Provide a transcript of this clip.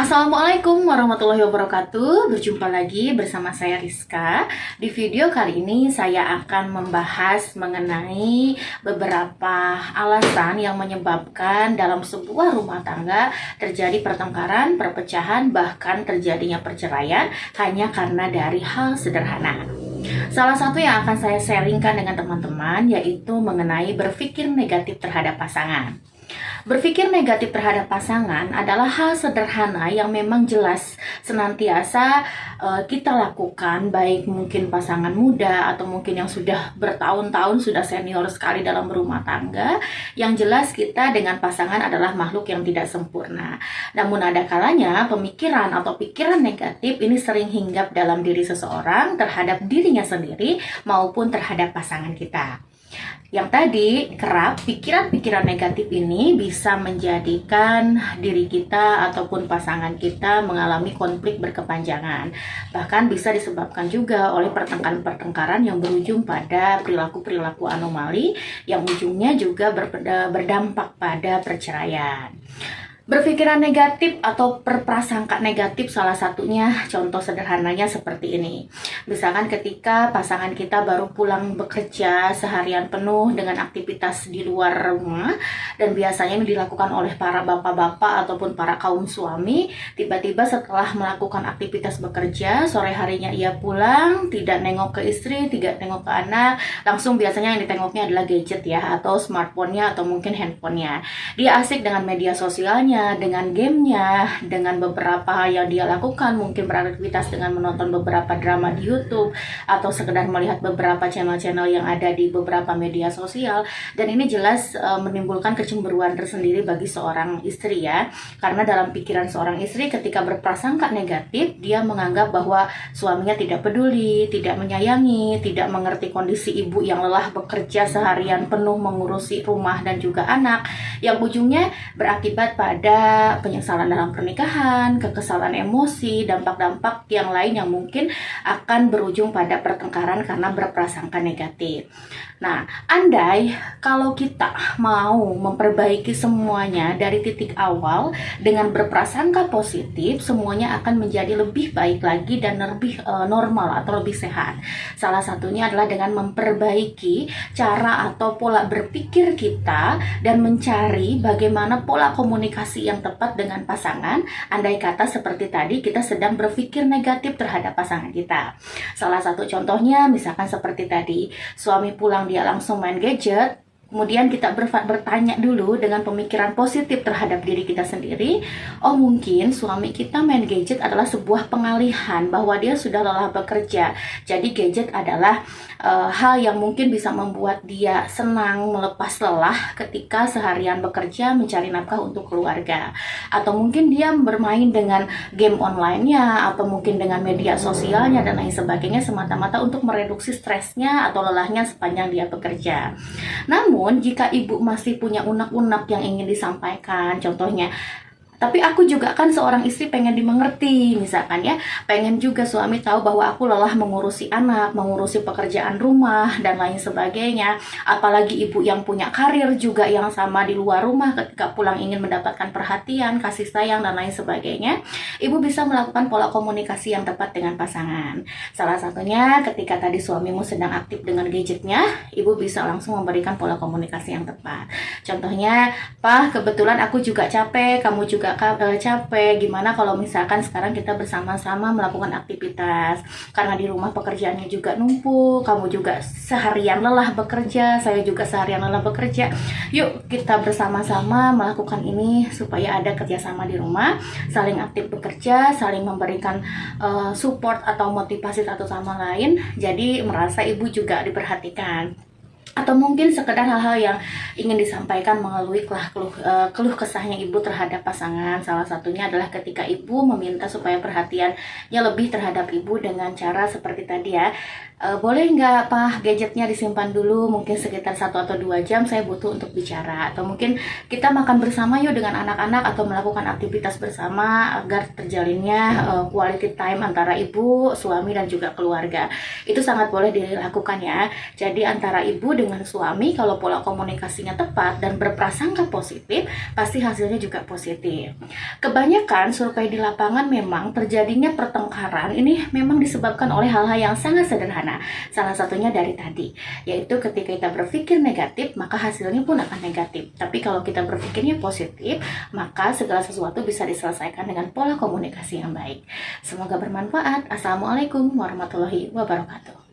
Assalamualaikum warahmatullahi wabarakatuh. Berjumpa lagi bersama saya Rizka. Di video kali ini saya akan membahas mengenai beberapa alasan yang menyebabkan dalam sebuah rumah tangga terjadi pertengkaran, perpecahan, bahkan terjadinya perceraian hanya karena dari hal sederhana. Salah satu yang akan saya sharingkan dengan teman-teman yaitu mengenai berpikir negatif terhadap pasangan. Berpikir negatif terhadap pasangan adalah hal sederhana yang memang jelas senantiasa kita lakukan, baik mungkin pasangan muda atau mungkin yang sudah bertahun-tahun, sudah senior sekali dalam berumah tangga. Yang jelas kita dengan pasangan adalah makhluk yang tidak sempurna. Namun ada kalanya pemikiran atau pikiran negatif ini sering hinggap dalam diri seseorang terhadap dirinya sendiri maupun terhadap pasangan kita. Yang tadi, kerap pikiran-pikiran negatif ini bisa menjadikan diri kita ataupun pasangan kita mengalami konflik berkepanjangan. Bahkan bisa disebabkan juga oleh pertengkaran-pertengkaran yang berujung pada perilaku-perilaku anomali yang ujungnya juga berdampak pada perceraian. Berpikiran negatif atau berprasangka negatif salah satunya contoh sederhananya seperti ini. Misalkan ketika pasangan kita baru pulang bekerja seharian penuh dengan aktivitas di luar rumah dan biasanya ini dilakukan oleh para bapak-bapak ataupun para kaum suami, tiba-tiba setelah melakukan aktivitas bekerja, sore harinya ia pulang, tidak nengok ke istri, tidak nengok ke anak, langsung biasanya yang ditengoknya adalah gadget ya, atau smartphone-nya atau mungkin handphonenya. Dia asik dengan media sosialnya, dengan gamenya, dengan beberapa hal yang dia lakukan, mungkin beraktivitas dengan menonton beberapa drama di YouTube atau sekedar melihat beberapa channel-channel yang ada di beberapa media sosial. Dan ini jelas menimbulkan kecemburuan tersendiri bagi seorang istri ya, karena dalam pikiran seorang istri ketika berprasangka negatif, dia menganggap bahwa suaminya tidak peduli, tidak menyayangi, tidak mengerti kondisi ibu yang lelah bekerja seharian penuh mengurusi rumah dan juga anak, yang ujungnya berakibat pada penyesalan dalam pernikahan, kekesalan emosi, dampak-dampak yang lain yang mungkin akan berujung pada pertengkaran karena berprasangka negatif. Nah, andai kalau kita mau memperbaiki semuanya dari titik awal dengan berprasangka positif, semuanya akan menjadi lebih baik lagi dan lebih normal atau lebih sehat. Salah satunya adalah dengan memperbaiki cara atau pola berpikir kita dan mencari bagaimana pola komunikasi yang tepat dengan pasangan. Andai kata seperti tadi kita sedang berpikir negatif terhadap pasangan kita. Salah satu contohnya misalkan seperti tadi, suami pulang dia langsung main gadget, kemudian kita bertanya dulu dengan pemikiran positif terhadap diri kita sendiri. Oh, mungkin suami kita main gadget adalah sebuah pengalihan bahwa dia sudah lelah bekerja. Jadi gadget adalah hal yang mungkin bisa membuat dia senang melepas lelah ketika seharian bekerja mencari nafkah untuk keluarga. Atau mungkin dia bermain dengan game online-nya atau mungkin dengan media sosialnya dan lain sebagainya semata-mata untuk mereduksi stresnya atau lelahnya sepanjang dia bekerja. Namun, jika ibu masih punya unek-unek yang ingin disampaikan, contohnya, tapi aku juga kan seorang istri pengen dimengerti, misalkan ya, pengen juga suami tahu bahwa aku lelah mengurusi anak, mengurusi pekerjaan rumah, dan lain sebagainya. Apalagi ibu yang punya karir juga yang sama di luar rumah, ketika pulang ingin mendapatkan perhatian, kasih sayang, dan lain sebagainya. Ibu bisa melakukan pola komunikasi yang tepat dengan pasangan. Salah satunya ketika tadi suamimu sedang aktif dengan gadgetnya, ibu bisa langsung memberikan pola komunikasi yang tepat. Contohnya, Pak, kebetulan aku juga capek, kamu juga capek, gimana kalau misalkan sekarang kita bersama-sama melakukan aktivitas, karena di rumah pekerjaannya juga numpuk, kamu juga seharian lelah bekerja, saya juga seharian lelah bekerja, yuk kita bersama-sama melakukan ini supaya ada kerjasama di rumah, saling aktif bekerja, saling memberikan support atau motivasi satu sama lain, jadi merasa ibu juga diperhatikan. Atau mungkin sekedar hal-hal yang ingin disampaikan melalui keluh kesahnya ibu terhadap pasangan. Salah satunya adalah ketika ibu meminta supaya perhatiannya lebih terhadap ibu dengan cara seperti tadi ya, boleh nggak Pak gadgetnya disimpan dulu mungkin sekitar 1 atau 2 jam, saya butuh untuk bicara. Atau mungkin kita makan bersama yuk dengan anak-anak atau melakukan aktivitas bersama agar terjalinnya quality time antara ibu, suami, dan juga keluarga. Itu sangat boleh dilakukan ya. Jadi antara ibu dengan suami, kalau pola komunikasinya tepat dan berprasangka positif, pasti hasilnya juga positif. Kebanyakan survei di lapangan memang terjadinya pertengkaran ini memang disebabkan oleh hal-hal yang sangat sederhana. Salah satunya dari tadi, yaitu ketika kita berpikir negatif, maka hasilnya pun akan negatif. Tapi kalau kita berpikirnya positif, maka segala sesuatu bisa diselesaikan dengan pola komunikasi yang baik. Semoga bermanfaat. Assalamualaikum warahmatullahi wabarakatuh.